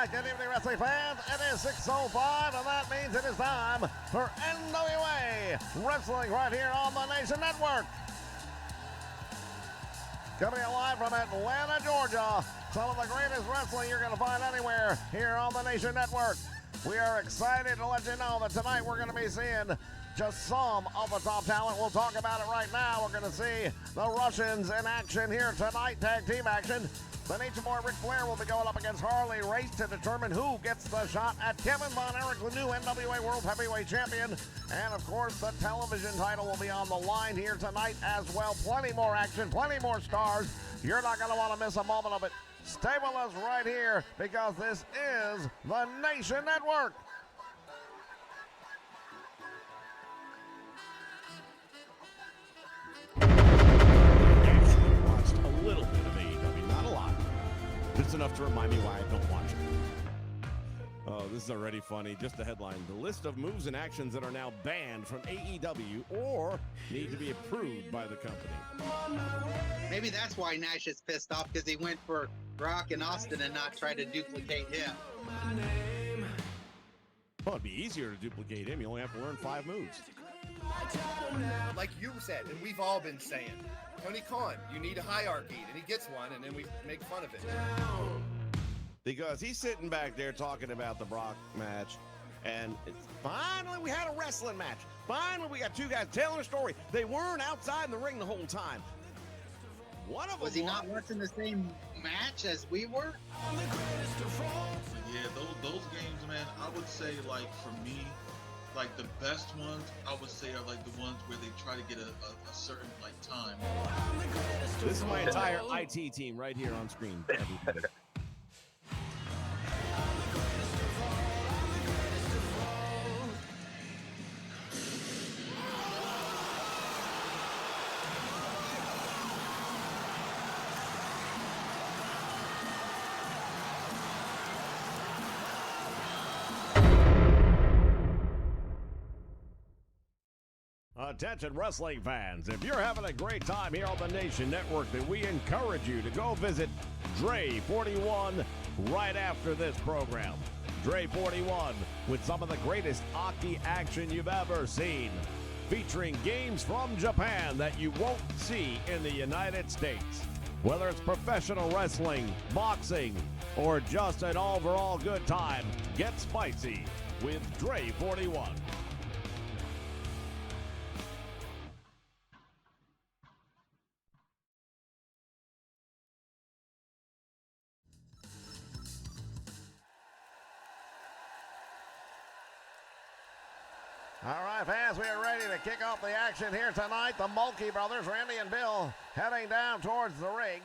right, good evening, wrestling fans. It is 6:05, and that means it is time for NWA Wrestling right here on the Nation Network. Coming live from Atlanta, Georgia. Some of the greatest wrestling you're going to find anywhere here on the Nation Network. We are excited to let you know that tonight we're going to be seeing just some of the top talent. We'll talk about it right now. We're going to see the Russians in action here tonight, tag team action. The Nature Boy Ric Flair will be going up against Harley Race to determine who gets the shot at Kevin Von Erich, the new NWA World Heavyweight Champion. And, of course, the television title will be on the line here tonight as well. Plenty more action, plenty more stars. You're not going to want to miss a moment of it. Stay with us right here because this is the Nation Network. Actually watched a little bit of AEW, not a lot. Just enough to remind me why I don't watch it. Oh, this is already funny. Just the headline. The list of moves and actions that are now banned from AEW or need to be approved by the company. Maybe that's why Nash is pissed off, because he went for Brock and Austin and not try to duplicate him. Well, it'd be easier to duplicate him. You only have to learn 5 moves. Like you said, and we've all been saying, Tony Khan, you need a hierarchy, and he gets one, and then we make fun of it. Because he's sitting back there talking about the Brock match, and it's finally we had a wrestling match. Finally, we got 2 guys telling a story. They weren't outside the ring the whole time. One of them Was he not watching the same match as we were? Yeah, those games, man, I would say, like, for me, like, the best ones, I would say, are, like, the ones where they try to get a certain, like, time. This is my entire IT team right here on screen, everybody. Attention wrestling fans, if you're having a great time here on the Nation Network, then we encourage you to go visit Dre 41 right after this program. Dre 41 with some of the greatest hockey action you've ever seen, featuring games from Japan that you won't see in the United States. Whether it's professional wrestling, boxing, or just an overall good time, get spicy with Dre 41. All right, fans, we are ready to kick off the action here tonight. The Mulkey brothers, Randy and Bill, heading down towards the ring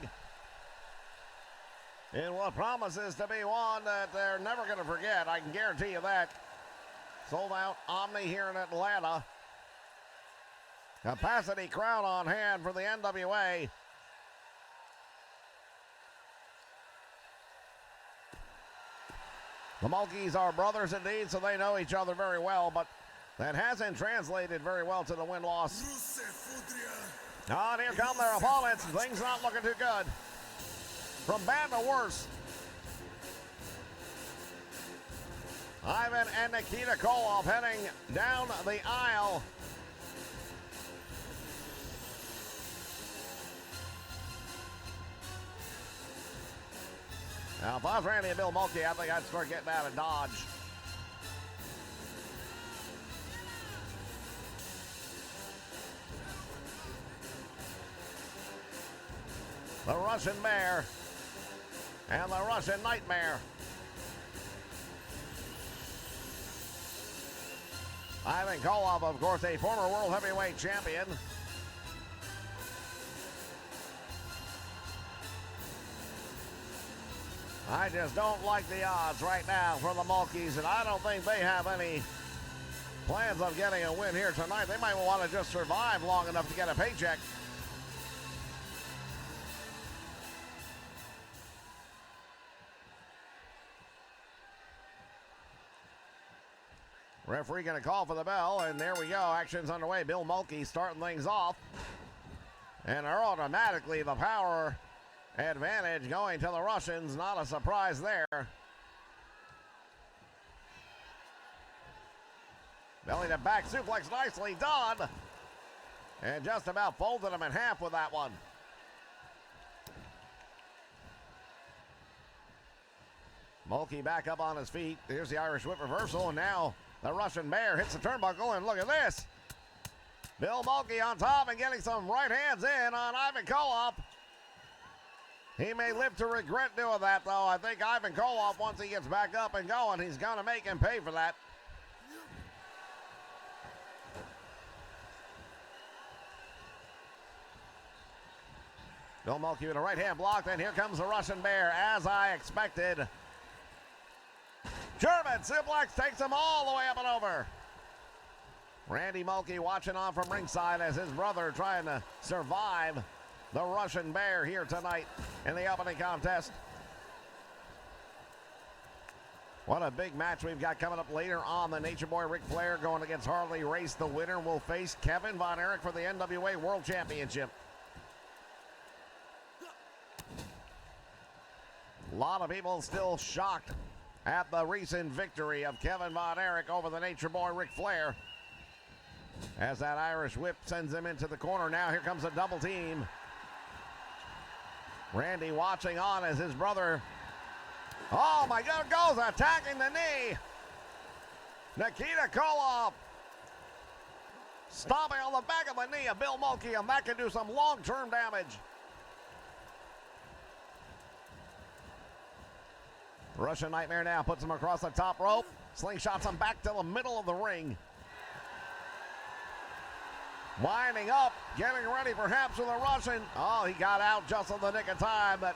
in what promises to be one that they're never going to forget. I can guarantee you that. Sold out Omni here in Atlanta. Capacity crowd on hand for the NWA. The Mulkeys are brothers indeed, so they know each other very well, but that hasn't translated very well to the win-loss. Oh, and here come their opponents. Things not looking too good. From bad to worse. Ivan and Nikita Koloff heading down the aisle. Now, if I was Randy and Bill Mulkey, I think I'd start getting out of Dodge. The Russian Bear and the Russian Nightmare. Ivan Koloff, of course, a former World Heavyweight Champion. I just don't like the odds right now for the Mulkeys, and I don't think they have any plans of getting a win here tonight. They might want to just survive long enough to get a paycheck. Referee going to call for the bell, and there we go. Action's underway. Bill Mulkey starting things off. And automatically the power advantage going to the Russians. Not a surprise there. Belly to back suplex, nicely done. And just about folded him in half with that one. Mulkey back up on his feet. Here's the Irish whip reversal, and now the Russian Bear hits the turnbuckle, and look at this. Bill Mulkey on top and getting some right hands in on Ivan Koloff. He may live to regret doing that, though. I think Ivan Koloff, once he gets back up and going, he's going to make him pay for that. Bill Mulkey with a right hand blocked, and here comes the Russian Bear, as I expected. German suplex takes him all the way up and over. Randy Mulkey watching on from ringside as his brother trying to survive the Russian Bear here tonight in the opening contest. What a big match we've got coming up later on. The Nature Boy Ric Flair going against Harley Race. The winner will face Kevin Von Erich for the NWA World Championship. A lot of people still shocked at the recent victory of Kevin Von Erich over the Nature Boy Ric Flair. As that Irish whip sends him into the corner. Now here comes a double team. Randy watching on as his brother, oh my God, goes attacking the knee. Nikita Koloff stomping on the back of the knee of Bill Mulkey, and that can do some long-term damage. Russian Nightmare now puts him across the top rope. Slingshots him back to the middle of the ring. Winding up, getting ready perhaps with a Russian. Oh, he got out just in the nick of time, but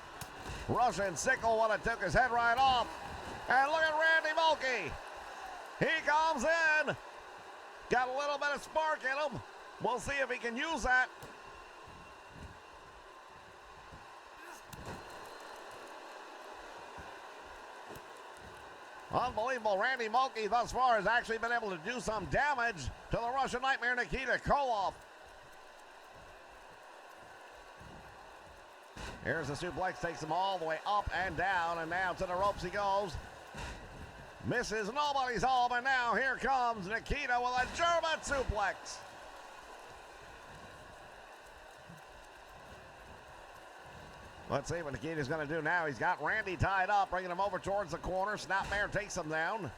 Russian sickle would have took his head right off. And look at Randy Mulkey. He comes in. Got a little bit of spark in him. We'll see if he can use that. Unbelievable. Randy Mulkey thus far has actually been able to do some damage to the Russian Nightmare, Nikita Koloff. Here's the suplex, takes him all the way up and down, and now to the ropes he goes. Misses nobody's home, and now here comes Nikita with a German suplex. Let's see what Nikita's going to do now. He's got Randy tied up, bringing him over towards the corner. Snapmare takes him down.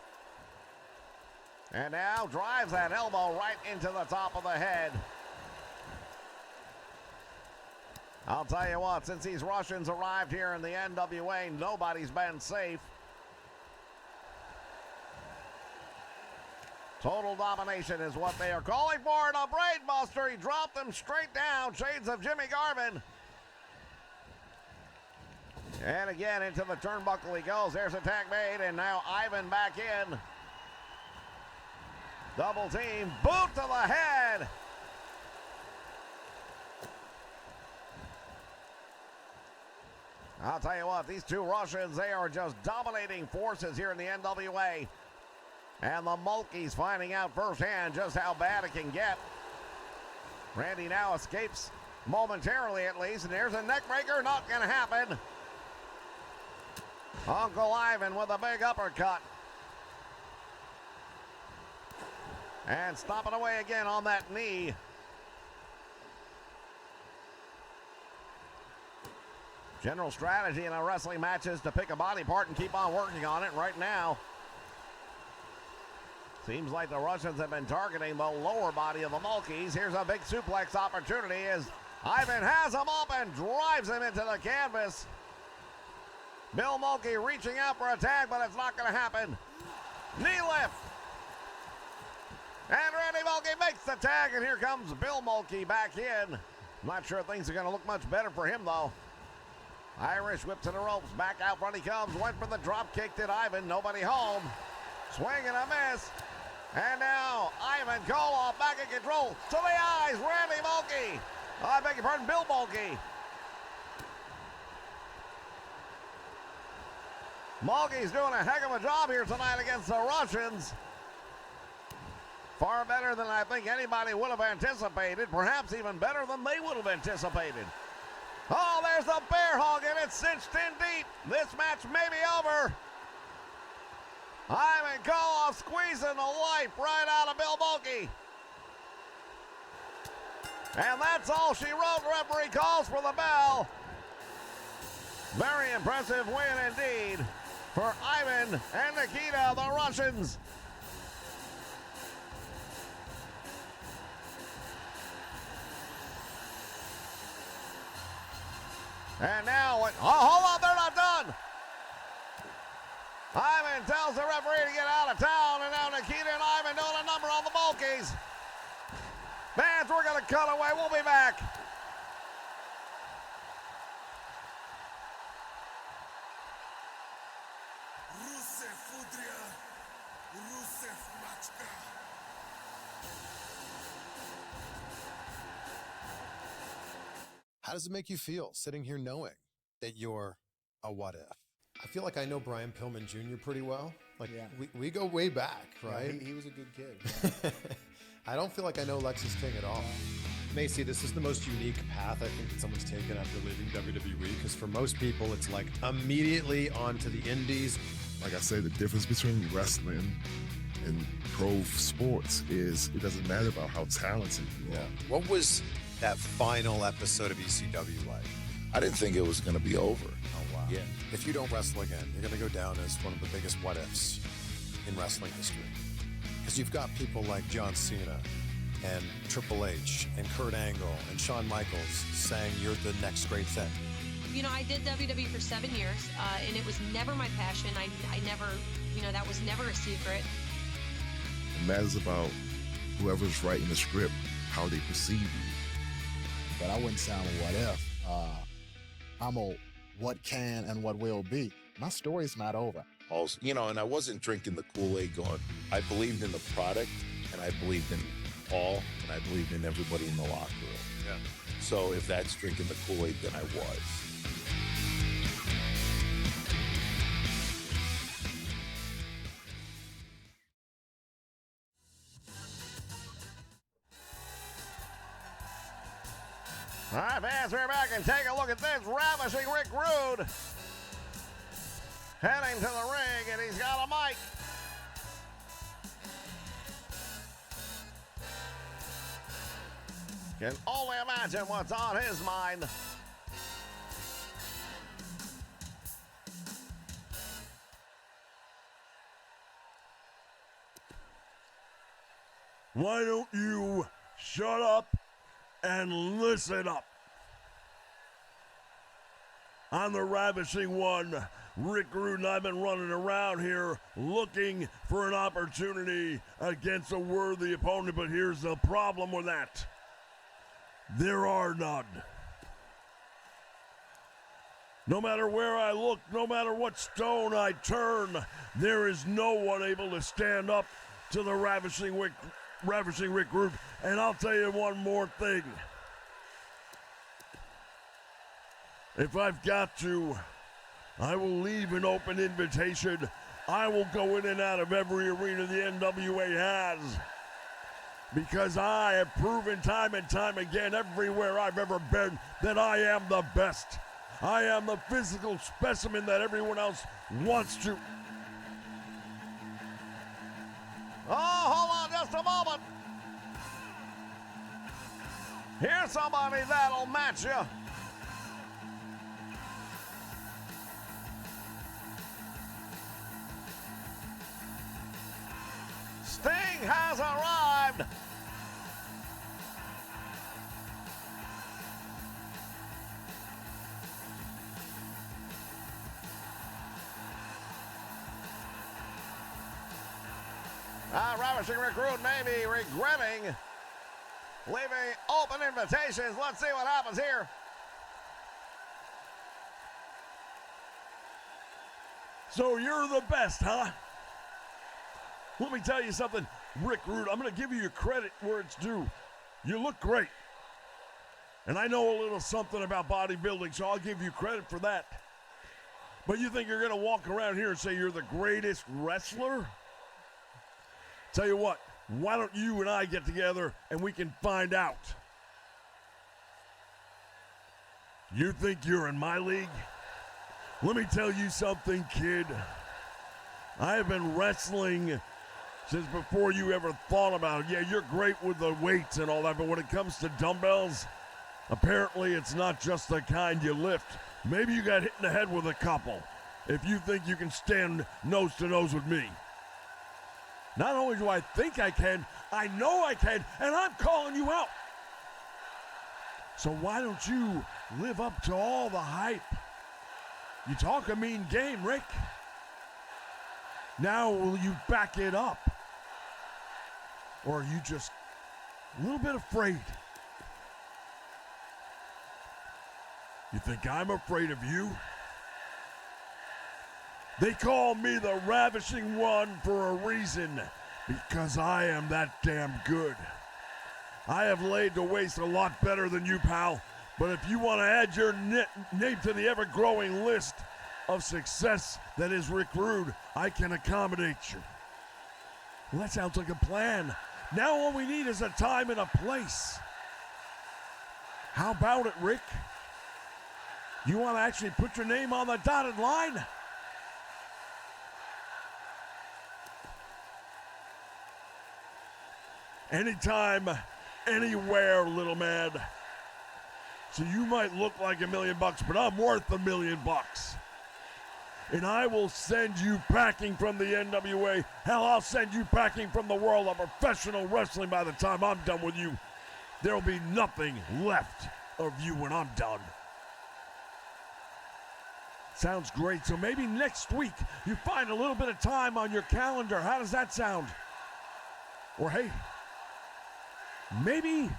And now drives that elbow right into the top of the head. I'll tell you what, since these Russians arrived here in the NWA, nobody's been safe. Total domination is what they are calling for. And a brain buster, he dropped them straight down. Shades of Jimmy Garvin. And again, into the turnbuckle he goes. There's a tag made, and now Ivan back in. Double team, boot to the head. I'll tell you what, these two Russians, they are just dominating forces here in the NWA. And the Mulkeys finding out firsthand just how bad it can get. Randy now escapes momentarily at least, and there's a neck breaker, not going to happen. Uncle Ivan with a big uppercut. And stomping away again on that knee. General strategy in a wrestling match is to pick a body part and keep on working on it. Right now, seems like the Russians have been targeting the lower body of the Mulkeys. Here's a big suplex opportunity as Ivan has him up and drives him into the canvas. Bill Mulkey reaching out for a tag, but it's not going to happen. Knee lift. And Randy Mulkey makes the tag, and here comes Bill Mulkey back in. I'm not sure things are going to look much better for him, though. Irish whip to the ropes. Back out front he comes. Went for the drop kick, did Ivan. Nobody home. Swing and a miss. And now Ivan Koloff back in control. To the eyes, Randy Mulkey. I beg your pardon, Bill Mulkey. Mulkey's doing a heck of a job here tonight against the Russians. Far better than I think anybody would have anticipated. Perhaps even better than they would have anticipated. Oh, there's the bear hug, and it's cinched in deep. This match may be over. Ivan Koloff squeezing the life right out of Bill Bulkey. And that's all she wrote. Referee calls for the bell. Very impressive win indeed for Ivan and Nikita, the Russians. And now, hold on, they're not done. Ivan tells the referee to get out of town, and now Nikita and Ivan doing a number on the Bulkies. Fans, we're going to cut away. We'll be back. How does it make you feel sitting here knowing that you're a what if? I feel like I know Brian Pillman Jr. pretty well. Like, we go way back, right? Yeah, he was a good kid. I don't feel like I know Lexus King at all. Macy, this is the most unique path I think that someone's taken after leaving WWE, because for most people, it's like immediately onto the indies. Like I say, the difference between wrestling and pro sports is it doesn't matter about how talented you are. What was that final episode of ECW like? I didn't think it was going to be over. Oh, wow. Yeah. If you don't wrestle again, you're going to go down as one of the biggest what ifs in wrestling history. Because you've got people like John Cena and Triple H and Kurt Angle and Shawn Michaels saying you're the next great thing. You know, I did WWE for 7 years, and it was never my passion. I never, that was never a secret. It matters about whoever's writing the script, how they perceive you. But I wouldn't sound a what if. I'm a what can and what will be. My story's not over. Also, and I wasn't drinking the Kool-Aid going. I believed in the product, and I believed in Paul, and I believed in everybody in the locker room. Yeah. So if that's drinking the Kool-Aid, then I was. All right, fans, we're back and take a look at this ravishing Rick Rude. Heading to the ring, and he's got a mic. Can only imagine what's on his mind. Why don't you shut up and listen up? I'm the ravishing one, Rick Rude, and I've been running around here looking for an opportunity against a worthy opponent, but here's the problem with that. There are none. No matter where I look, no matter what stone I turn, there is no one able to stand up to the ravishing Rick Rude. And I'll tell you one more thing. If I've got to, I will leave an open invitation. I will go in and out of every arena the NWA has. Because I have proven time and time again, everywhere I've ever been, that I am the best. I am the physical specimen that everyone else wants to. Oh, hold on just a moment. Here's somebody that'll match you. Sting has arrived. Ravishing Rick Rude may be regretting leaving open invitations. Let's see what happens here. So you're the best, huh? Let me tell you something, Rick Rude. I'm going to give you your credit where it's due. You look great. And I know a little something about bodybuilding, so I'll give you credit for that. But you think you're going to walk around here and say you're the greatest wrestler? Tell you what, why don't you and I get together and we can find out? You think you're in my league? Let me tell you something, kid. I have been wrestling since before you ever thought about it. Yeah, you're great with the weights and all that, but when it comes to dumbbells, apparently it's not just the kind you lift. Maybe you got hit in the head with a couple if you think you can stand nose to nose with me. Not only do I think I can, I know I can, and I'm calling you out. So why don't you live up to all the hype? You talk a mean game, Rick. Now will you back it up? Or are you just a little bit afraid? You think I'm afraid of you? They call me the Ravishing One for a reason, because I am that damn good. I have laid to waste a lot better than you, pal, but if you want to add your name to the ever-growing list of success that is Rick Rude, I can accommodate you. Well, that sounds like a plan. Now all we need is a time and a place. How about it, Rick? You want to actually put your name on the dotted line? Anytime, anywhere, little man. So you might look like $1 million, but I'm worth $1 million. And I will send you packing from the NWA. Hell, I'll send you packing from the world of professional wrestling by the time I'm done with you. There'll be nothing left of you when I'm done. Sounds great. So maybe next week you find a little bit of time on your calendar. How does that sound? Or hey, maybe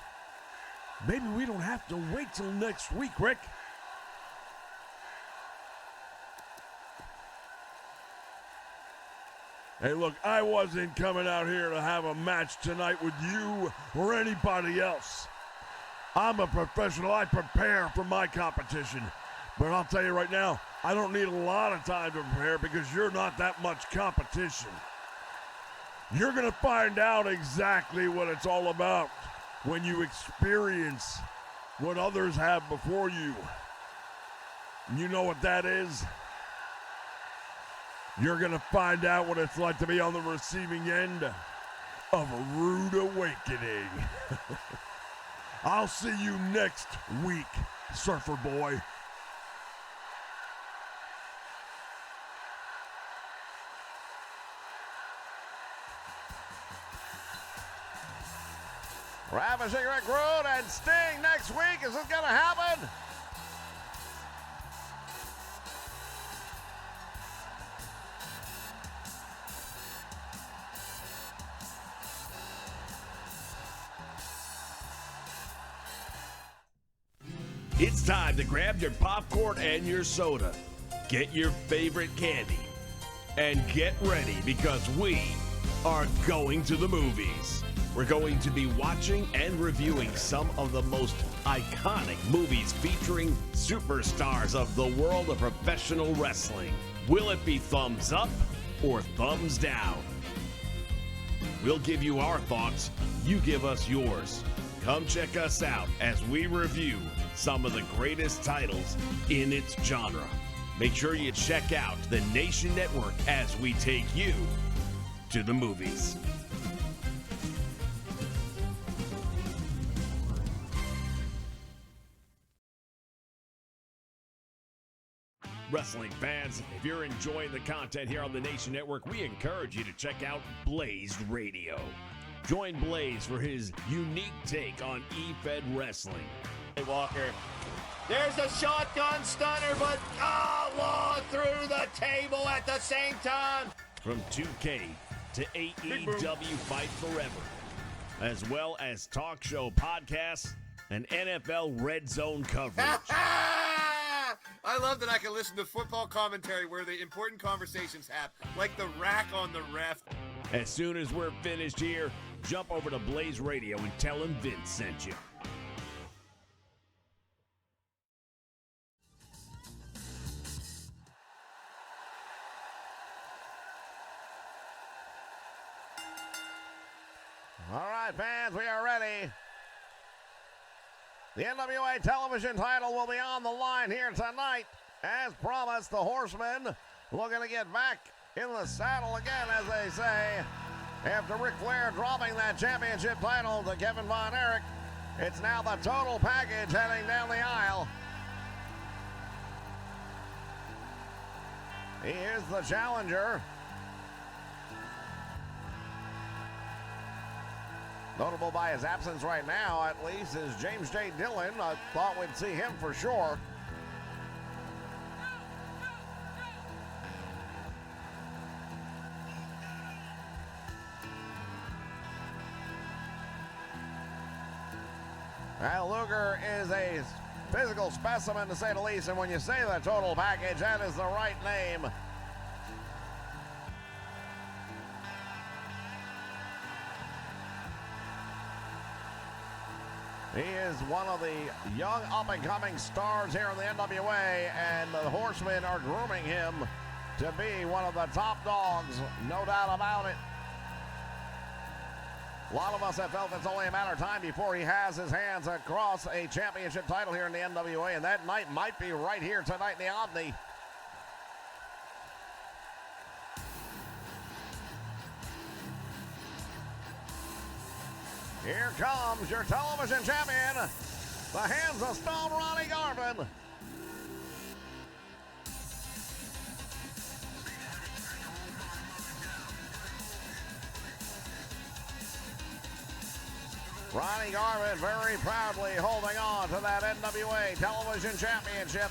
we don't have to wait till next week, Rick. Hey, look, I wasn't coming out here to have a match tonight with you or anybody else. I'm a professional. I prepare for my competition. But I'll tell you right now, I don't need a lot of time to prepare because you're not that much competition. You're going to find out exactly what it's all about when you experience what others have before you. You know what that is? You're going to find out what it's like to be on the receiving end of a rude awakening. I'll see you next week, Surfer Boy. Ravishing Rick Rude and Sting next week. Is this going to happen? It's time to grab your popcorn and your soda. Get your favorite candy. And get ready because we are going to the movies. We're going to be watching and reviewing some of the most iconic movies featuring superstars of the world of professional wrestling. Will it be thumbs up or thumbs down? We'll give you our thoughts. You give us yours. Come check us out as we review some of the greatest titles in its genre. Make sure you check out the Nation Network as we take you to the movies. Wrestling fans, if you're enjoying the content here on the Nation Network, we encourage you to check out Blazed Radio. Join Blaze for his unique take on E-Fed wrestling. Hey, Walker. There's a shotgun stunner, but law through the table at the same time. From 2K to AEW Fight Forever, as well as talk show podcasts and NFL Red Zone coverage. I love that I can listen to football commentary where the important conversations happen, like the rack on the ref. As soon as we're finished here, jump over to Blaze Radio and tell him Vince sent you. All right, fans, we are ready. The NWA television title will be on the line here tonight. As promised, the Horsemen looking to get back in the saddle again, as they say. After Ric Flair dropping that championship title to Kevin Von Erich, it's now the total package heading down the aisle. He is the challenger. Notable by his absence right now, at least, is James J. Dillon. I thought we'd see him for sure. Now, Luger is a physical specimen, to say the least, and when you say the total package, that is the right name. He is one of the young up-and-coming stars here in the NWA, and the Horsemen are grooming him to be one of the top dogs, no doubt about it. A lot of us have felt it's only a matter of time before he has his hands across a championship title here in the NWA, and that night might be right here tonight in the Omni. Here comes your television champion, the Hands of Stone, Ronnie Garvin. Ronnie Garvin very proudly holding on to that NWA Television Championship.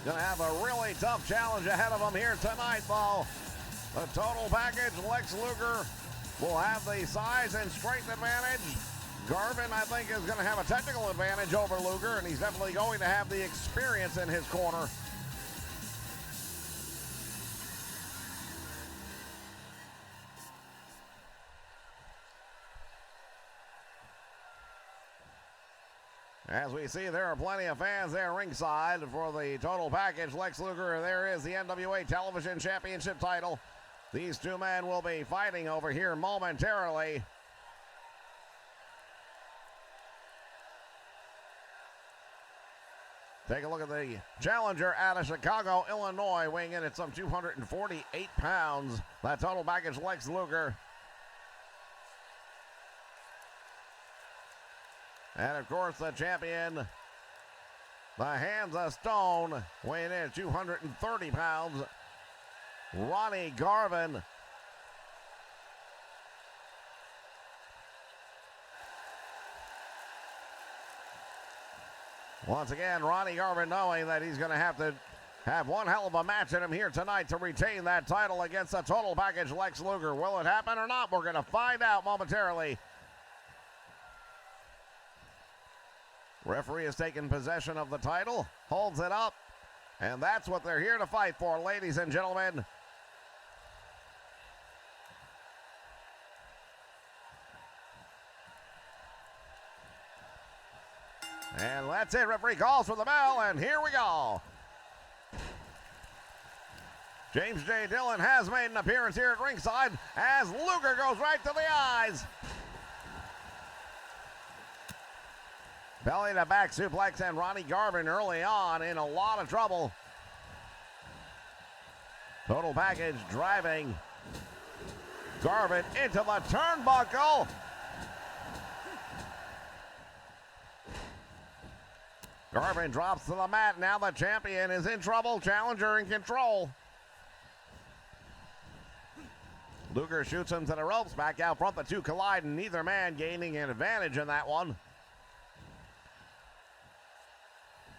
Going to have a really tough challenge ahead of him here tonight, though. The total package, Lex Luger will have the size and strength advantage. Garvin, I think, is going to have a technical advantage over Luger, and he's definitely going to have the experience in his corner. As we see, there are plenty of fans there ringside for the total package. Lex Luger, there is the NWA Television Championship title. These two men will be fighting over here momentarily. Take a look at the challenger out of Chicago, Illinois, weighing in at some 248 pounds. That total package, Lex Luger. And, of course, the champion, the Hands of Stone, weighing in at 230 pounds, Ronnie Garvin. Once again, Ronnie Garvin knowing that he's going to have one hell of a match in him here tonight to retain that title against the total package Lex Luger. Will it happen or not? We're going to find out momentarily. Referee has taken possession of the title, holds it up, and that's what they're here to fight for, ladies and gentlemen. And that's it. Referee calls for the bell, and here we go. James J. Dillon has made an appearance here at ringside as Luger goes right to the eyes. Belly to back suplex, and Ronnie Garvin early on in a lot of trouble. Total package driving Garvin into the turnbuckle. Garvin drops to the mat. Now the champion is in trouble. Challenger in control. Luger shoots him to the ropes. Back out front, the two collide, and neither man gaining an advantage in that one.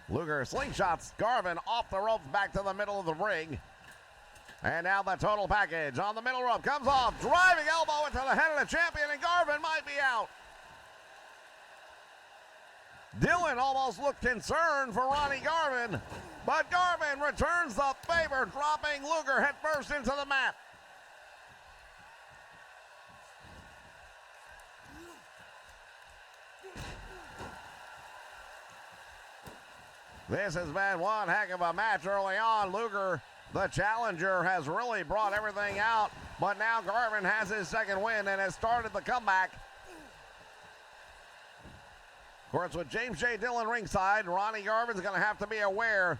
Luger slingshots Garvin off the ropes back to the middle of the ring. And now the total package on the middle rope comes off. Driving elbow into the head of the champion, and Garvin might be out. Dillon almost looked concerned for Ronnie Garvin, but Garvin returns the favor, dropping Luger headfirst into the mat. This has been one heck of a match early on. Luger, the challenger, has really brought everything out, but now Garvin has his second win and has started the comeback. Of course, with James J. Dillon ringside, Ronnie Garvin's going to have to be aware.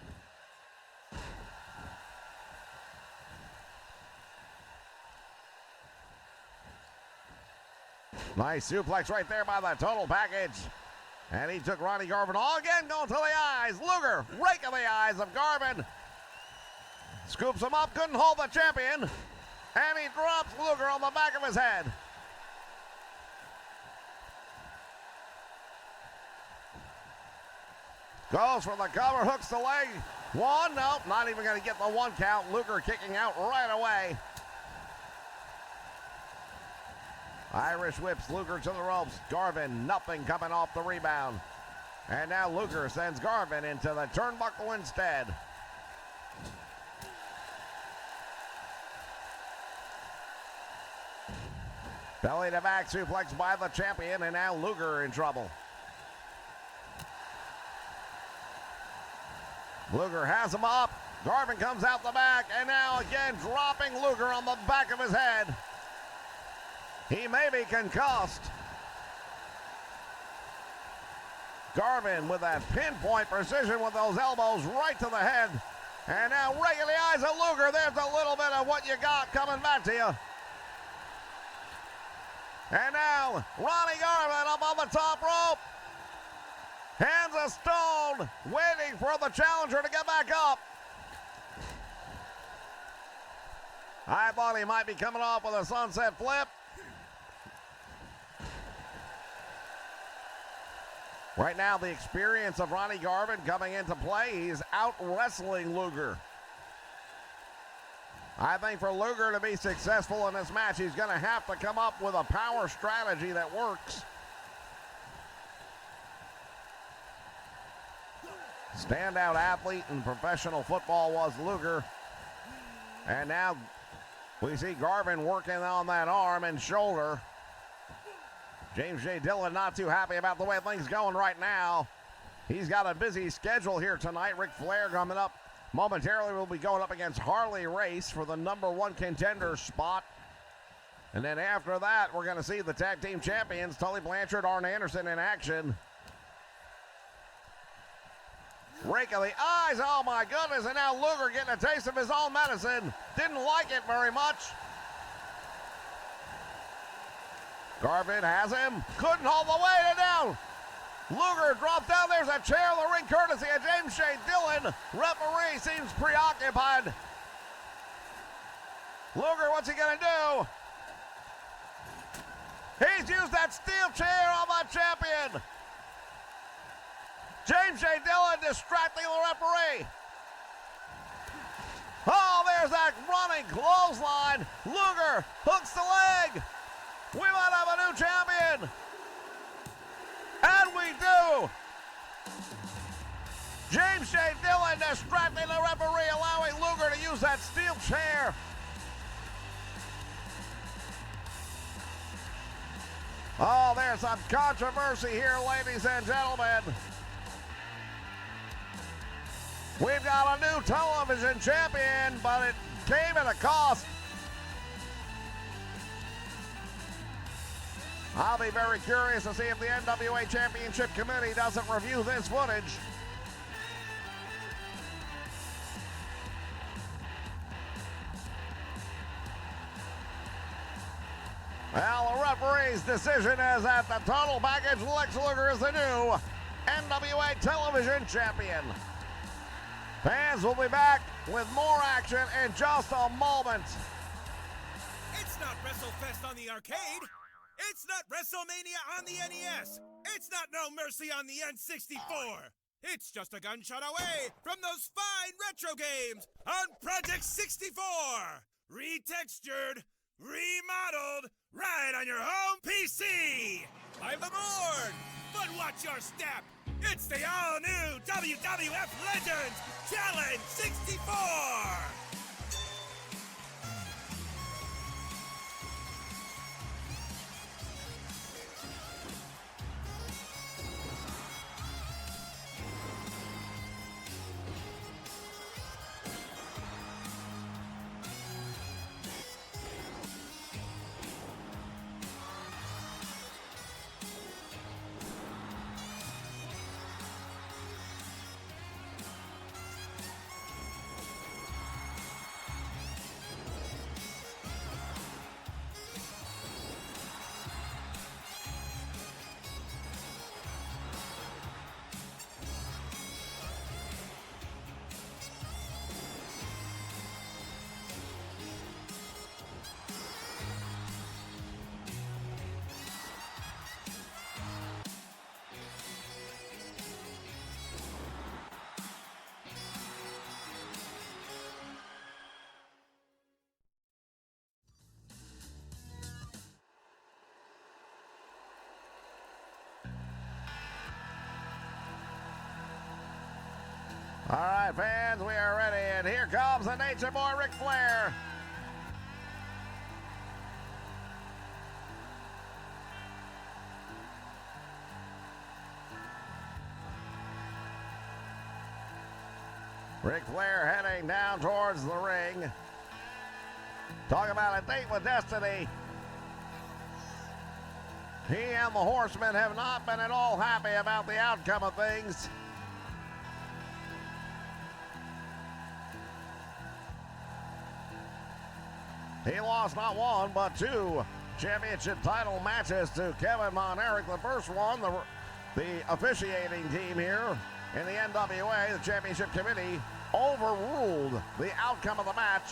Nice suplex right there by the total package. And he took Ronnie Garvin all again, going to the eyes. Luger, rake of the eyes of Garvin. Scoops him up, couldn't hold the champion. And he drops Luger on the back of his head. Goes for the cover, hooks the leg. One, nope, not even going to get the one count. Luger kicking out right away. Irish whips Luger to the ropes. Garvin, nothing coming off the rebound. And now Luger sends Garvin into the turnbuckle instead. Belly to back suplex by the champion, and now Luger in trouble. Luger has him up. Garvin comes out the back, and now again dropping Luger on the back of his head. He may be concussed. Garvin with that pinpoint precision with those elbows right to the head. And now right in the eyes of Luger. There's a little bit of what you got coming back to you. And now Ronnie Garvin up on the top rope. Hands of stone, waiting for the challenger to get back up. I thought he might be coming off with a sunset flip. Right now, the experience of Ronnie Garvin coming into play. He's out wrestling Luger. I think for Luger to be successful in this match, he's going to have to come up with a power strategy that works. Standout athlete in professional football was Luger. And now we see Garvin working on that arm and shoulder. James J. Dillon not too happy about the way things going right now. He's got a busy schedule here tonight. Ric Flair coming up momentarily. Will be going up against Harley Race for the #1 contender spot. And then after that, we're going to see the tag team champions, Tully Blanchard, Arn Anderson in action. Rake of the eyes, oh my goodness, and now Luger getting a taste of his own medicine. Didn't like it very much. Garvin has him, couldn't hold the weight down. Luger dropped down, there's a chair in the ring courtesy of James J. Dillon. Referee seems preoccupied. Luger, what's he gonna do? He's used that steel chair on the champion. James J. Dillon distracting the referee. Oh, there's that running clothesline. Luger hooks the leg. We might have a new champion. And we do. James J. Dillon distracting the referee, allowing Luger to use that steel chair. Oh, there's some controversy here, ladies and gentlemen. We've got a new television champion, but it came at a cost. I'll be very curious to see if the NWA Championship Committee doesn't review this footage. Well, the referee's decision is that the total package. Lex Luger is the new NWA Television Champion. Fans will be back with more action in just a moment. It's not WrestleFest on the arcade. It's not WrestleMania on the NES. It's not No Mercy on the N64. It's just a gunshot away from those fine retro games on Project 64. Retextured, remodeled, right on your home PC. Live aboard, but watch your step. It's the all-new WWF Legends Challenge 64. All right, fans, we are ready, and here comes the Nature Boy, Ric Flair. Ric Flair heading down towards the ring. Talk about a date with destiny. He and the Horsemen have not been at all happy about the outcome of things. He lost not one, but two championship title matches to Kevin Von Erich. The first one, the officiating team here in the NWA, the championship committee, overruled the outcome of the match.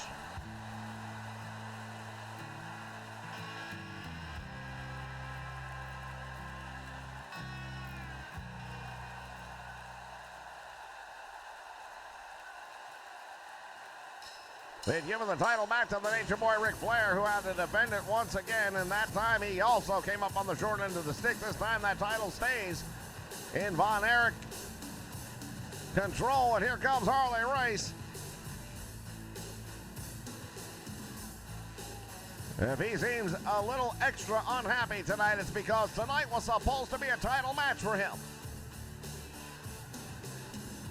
They'd given the title back to the Nature Boy Ric Flair, who had to defend it once again, and that time he also came up on the short end of the stick. This time that title stays in Von Erich control, and here comes Harley Race. If he seems a little extra unhappy tonight, it's because tonight was supposed to be a title match for him.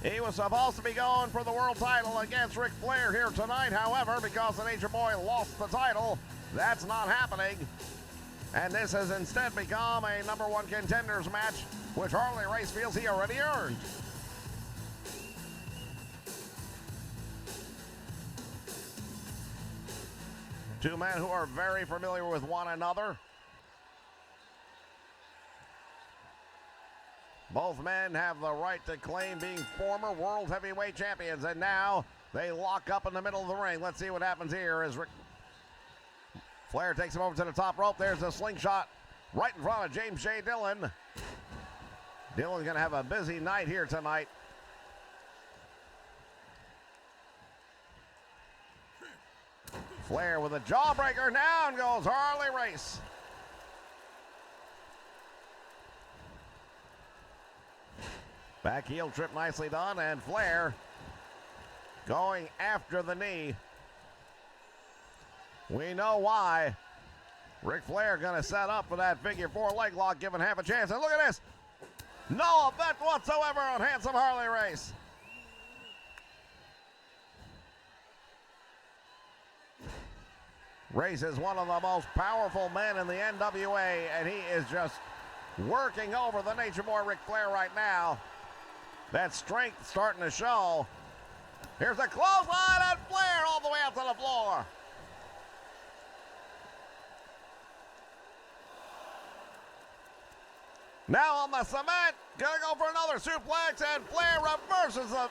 He was supposed to be going for the world title against Ric Flair here tonight. However, because the Nature Boy lost the title, that's not happening. And this has instead become a number one contenders match, which Harley Race feels he already earned. Two men who are very familiar with one another. Both men have the right to claim being former world heavyweight champions, and now they lock up in the middle of the ring. Let's see what happens here as Ric Flair takes him over to the top rope. There's a slingshot right in front of James J. Dillon. Dillon's going to have a busy night here tonight. Flair with a jawbreaker. Down goes Harley Race. Back heel trip nicely done, and Flair going after the knee. We know why. Ric Flair going to set up for that figure four leg lock, giving half a chance. And look at this. No effect whatsoever on handsome Harley Race. Race is one of the most powerful men in the NWA, and he is just working over the Nature Boy Ric Flair right now. That strength starting to show. Here's a clothesline, and Flair all the way out to the floor. Now on the cement, gonna go for another suplex, and Flair reverses it.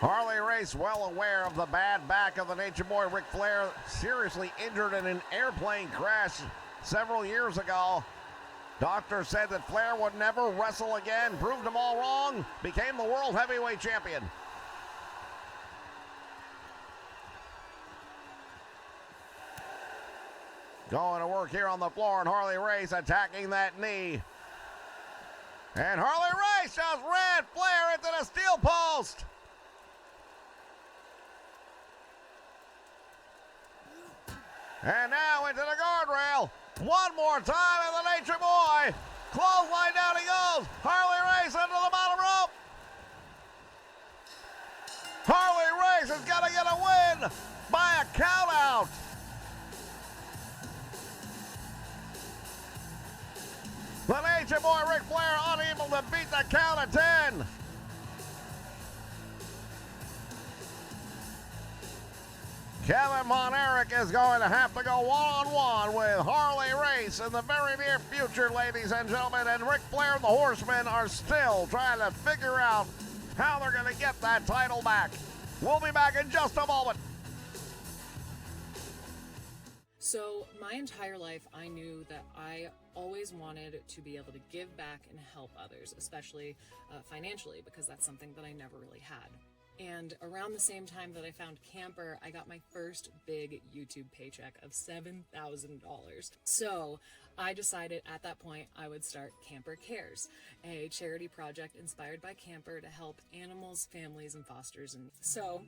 Harley Race well aware of the bad back of the Nature Boy Ric Flair, seriously injured in an airplane crash several years ago. Doctors said that Flair would never wrestle again, proved them all wrong, became the world heavyweight champion. Going to work here on the floor, and Harley Race attacking that knee. And Harley Race just ran Flair into the steel post. And now into the guardrail. One more time, and the Nature Boy. Clothesline down he goes. Harley Race into the bottom rope. Harley Race is going to get a win by a count out. The Nature Boy Ric Flair unable to beat the count of 10. Kevin Von Erich is going to have to go one-on-one with Harley Race in the very near future, ladies and gentlemen. And Ric Flair and the Horsemen are still trying to figure out how they're going to get that title back. We'll be back in just a moment. So my entire life, I knew that I always wanted to be able to give back and help others, especially financially, because that's something that I never really had. And around the same time that I found Camper, I got my first big YouTube paycheck of $7,000. So I decided at that point I would start Camper Cares, a charity project inspired by Camper to help animals, families, and fosters. And so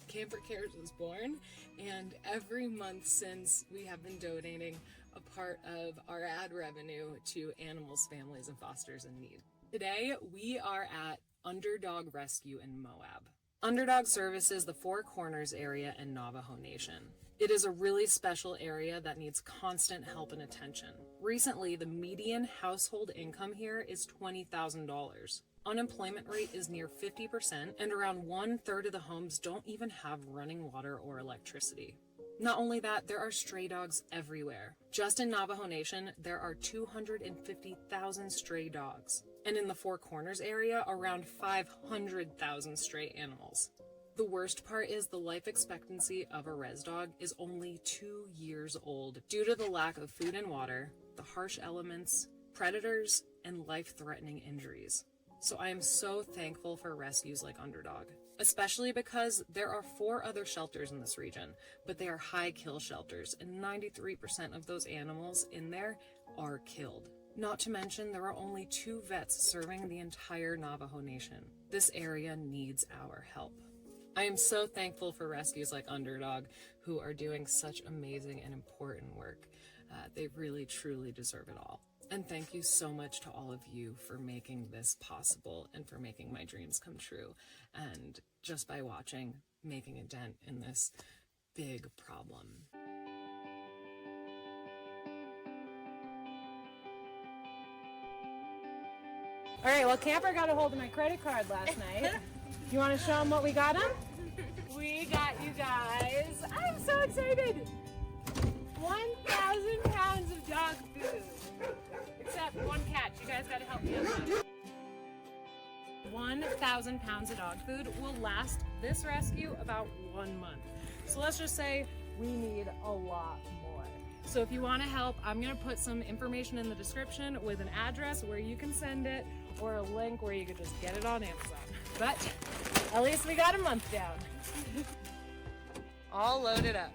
Camper Cares was born, and every month since we have been donating a part of our ad revenue to animals, families, and fosters in need. Today, we are at Underdog Rescue in Moab. Underdog services the Four Corners area and Navajo Nation. It is a really special area that needs constant help and attention. Recently, the median household income here is $20,000. Unemployment rate is near 50%, and around 1/3 of the homes don't even have running water or electricity. Not only that, there are stray dogs everywhere. Just in Navajo Nation, there are 250,000 stray dogs. And in the Four Corners area, around 500,000 stray animals. The worst part is the life expectancy of a res dog is only 2 years old due to the lack of food and water, the harsh elements, predators, and life-threatening injuries. So I am so thankful for rescues like Underdog, especially because there are 4 other shelters in this region, but they are high kill shelters, and 93% of those animals in there are killed. Not to mention, there are only 2 vets serving the entire Navajo Nation. This area needs our help. I am so thankful for rescues like Underdog, who are doing such amazing and important work. They really, truly deserve it all. And thank you so much to all of you for making this possible and for making my dreams come true. And just by watching, making a dent in this big problem. All right, well, Camper got a hold of my credit card last night. You want to show them what we got him? We got you guys. I'm so excited. 1,000 pounds of dog food. Except one catch. You guys got to help me out. 1,000 pounds of dog food will last this rescue about 1 month. So let's just say we need a lot more. So if you want to help, I'm going to put some information in the description with an address where you can send it or a link where you can just get it on Amazon. But at least we got a month down. All loaded up.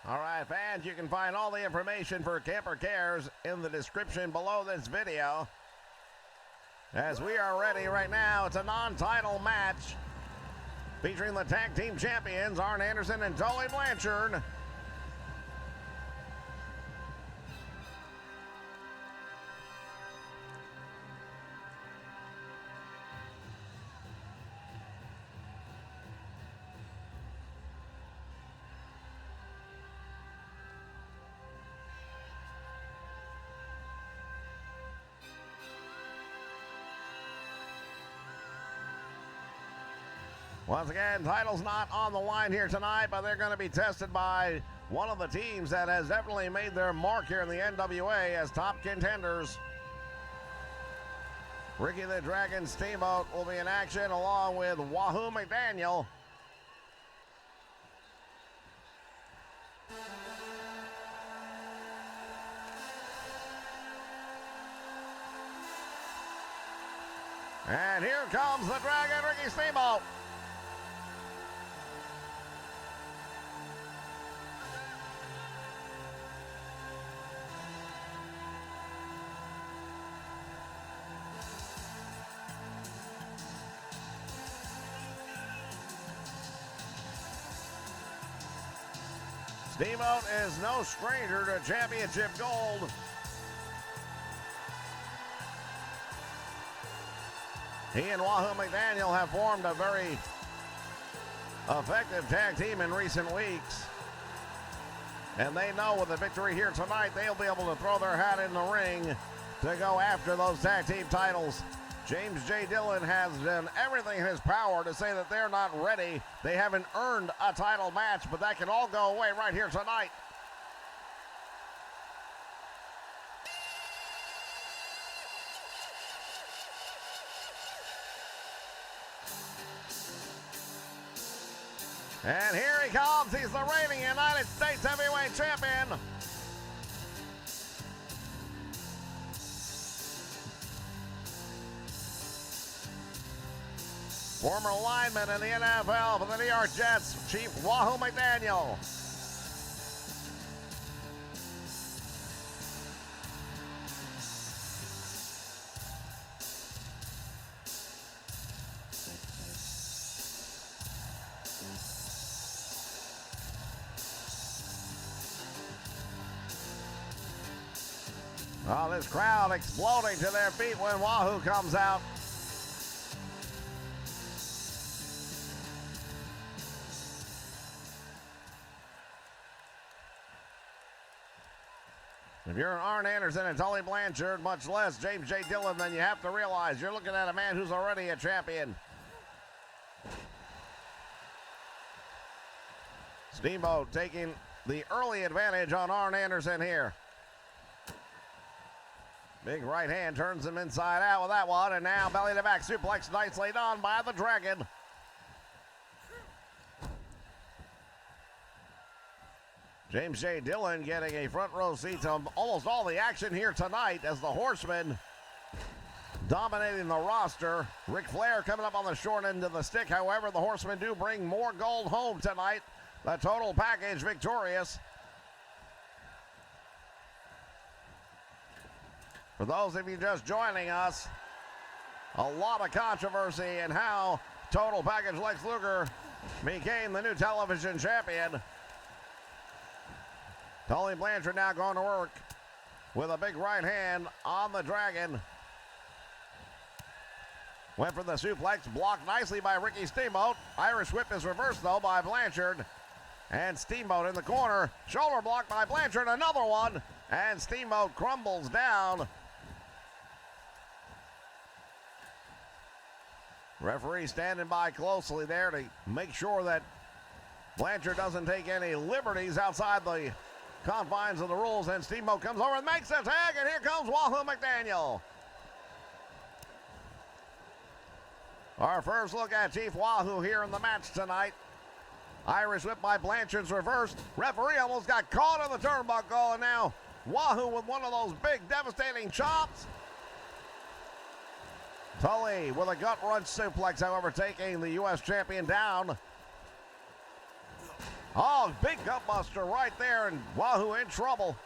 All right, fans, you can find all the information for Camper Cares in the description below this video. As we are ready right now, it's a non-title match featuring the tag team champions, Arn Anderson and Tully Blanchard. Once again, title's not on the line here tonight, but they're going to be tested by one of the teams that has definitely made their mark here in the NWA as top contenders. Ricky the Dragon Steamboat will be in action along with Wahoo McDaniel. And here comes the Dragon, Ricky Steamboat. Steamboat is no stranger to championship gold. He and Wahoo McDaniel have formed a very effective tag team in recent weeks. And they know with the victory here tonight, they'll be able to throw their hat in the ring to go after those tag team titles. James J. Dillon has done everything in his power to say that they're not ready. They haven't earned a title match, but that can all go away right here tonight. And here he comes. He's the reigning United States Heavyweight Champion. Former lineman in the NFL for the New York Jets, Chief Wahoo McDaniel. Oh, this crowd exploding to their feet when Wahoo comes out. If you're Arn Anderson and Tully Blanchard, much less James J. Dillon, then you have to realize you're looking at a man who's already a champion. Steamboat taking the early advantage on Arn Anderson here. Big right hand turns him inside out with that one, and now belly to back suplex nicely done by the Dragon. James J. Dillon getting a front row seat to almost all the action here tonight as the Horsemen dominating the roster. Ric Flair coming up on the short end of the stick. However, the Horsemen do bring more gold home tonight. The total package victorious. For those of you just joining us, a lot of controversy in how Total Package Lex Luger became the new television champion. Tully Blanchard now going to work with a big right hand on the Dragon. Went for the suplex, blocked nicely by Ricky Steamboat. Irish whip is reversed though by Blanchard. And Steamboat in the corner. Shoulder block by Blanchard, another one. And Steamboat crumbles down. Referee standing by closely there to make sure that Blanchard doesn't take any liberties outside the confines of the rules. And Steamboat comes over and makes the tag, and here comes Wahoo McDaniel. Our first look at Chief Wahoo here in the match tonight. Irish whip by Blanchard's reversed. Referee almost got caught on the turnbuckle, and now Wahoo with one of those big devastating chops. Tully with a gut wrench suplex, however, taking the U.S. champion down. Oh, big gut buster right there, and Wahoo in trouble.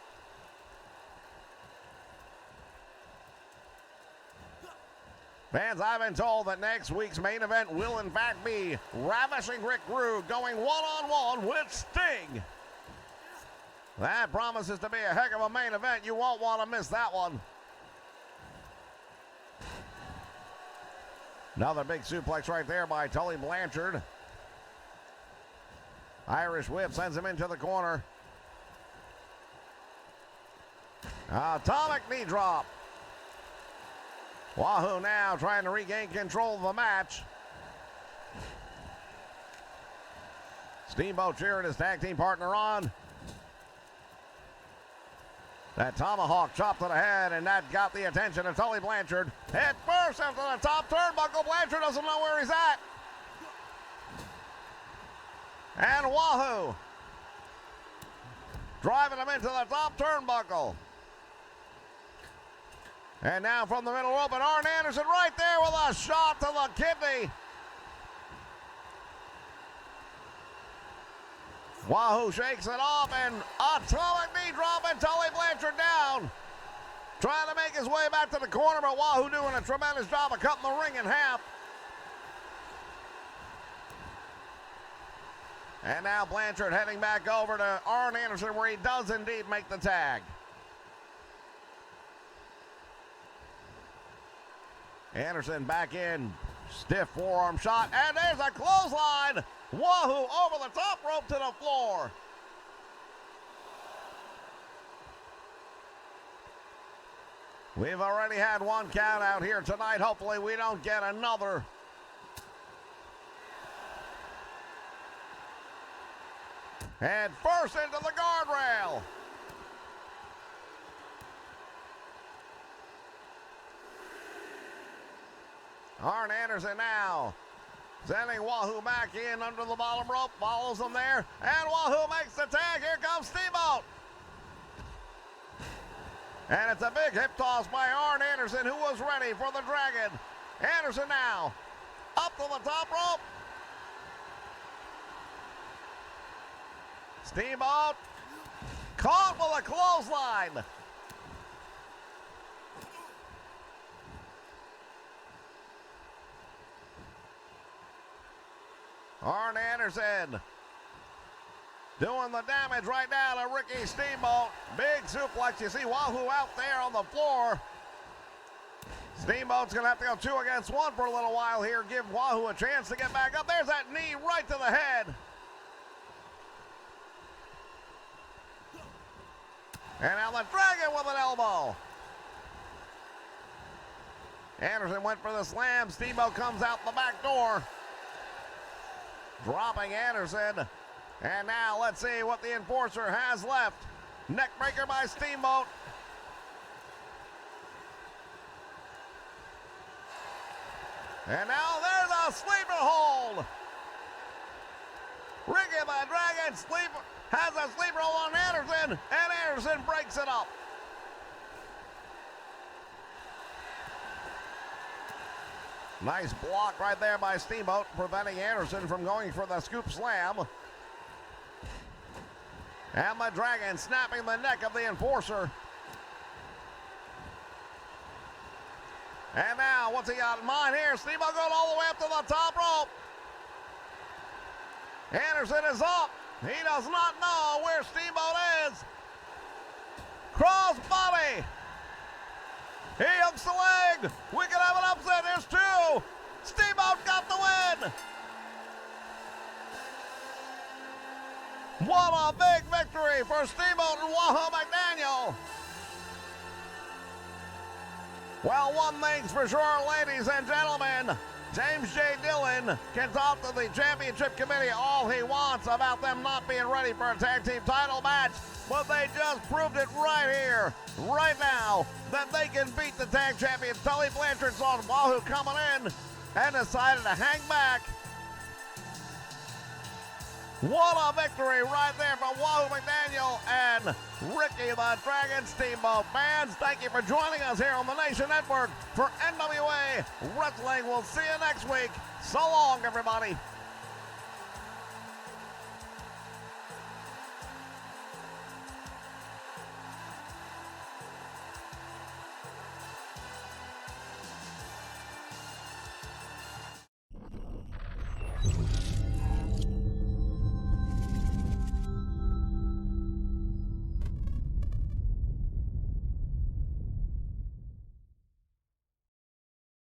Fans, I've been told that next week's main event will in fact be Ravishing Rick Rude going one-on-one with Sting. That promises to be a heck of a main event. You won't want to miss that one. Another big suplex right there by Tully Blanchard. Irish whip sends him into the corner. Atomic knee drop. Wahoo now trying to regain control of the match. Steamboat cheering his tag team partner on. That tomahawk chop to the head, and that got the attention of Tully Blanchard. Head first into the top turnbuckle. Blanchard doesn't know where he's at. And Wahoo driving him into the top turnbuckle. And now from the middle rope, and Arn Anderson right there with a shot to the kidney. Wahoo shakes it off, and atomic knee drop, and Tully Blanchard down. Trying to make his way back to the corner, but Wahoo doing a tremendous job of cutting the ring in half. And now Blanchard heading back over to Arn Anderson, where he does indeed make the tag. Anderson back in, stiff forearm shot, and there's a clothesline. Wahoo over the top rope to the floor. We've already had one count out here tonight. Hopefully we don't get another. And first into the guardrail. Arn Anderson now Sending Wahoo back in under the bottom rope, follows him there, and Wahoo makes the tag. Here comes Steamboat. And it's a big hip toss by Arn Anderson, who was ready for the Dragon. Anderson now up to the top rope. Steamboat caught with a clothesline. Arn Anderson doing the damage right now to Ricky Steamboat. Big suplex. You see Wahoo out there on the floor. Steamboat's going to have to go 2 against 1 for a little while here. Give Wahoo a chance to get back up. There's that knee right to the head. And now the Dragon with an elbow. Anderson went for the slam. Steamboat comes out the back door. Dropping Anderson. And now let's see what the Enforcer has left. Neckbreaker by Steamboat. And now there's a sleeper hold. Ricky the Dragon has a sleeper hold on Anderson, and Anderson breaks it up. Nice block right there by Steamboat, preventing Anderson from going for the scoop slam. And the Dragon snapping the neck of the Enforcer. And now, what's he got in mind here? Steamboat going all the way up to the top rope. Anderson is up. He does not know where Steamboat is. Cross body. He hooks the leg. We can have an upset. There's 2. Steamboat got the win. What a big victory for Steamboat and Wahoo McDaniel. Well, one thing's for sure, ladies and gentlemen. James J. Dillon can talk to the championship committee all he wants about them not being ready for a tag team title match, but they just proved it right here, right now, that they can beat the tag champions. Tully Blanchard saw Wahoo coming in and decided to hang back. What a victory right there for Wahoo McDaniel and Ricky the Dragon Steamboat. Fans, thank you for joining us here on the Nation Network for NWA Wrestling. We'll see you next week. So long, everybody.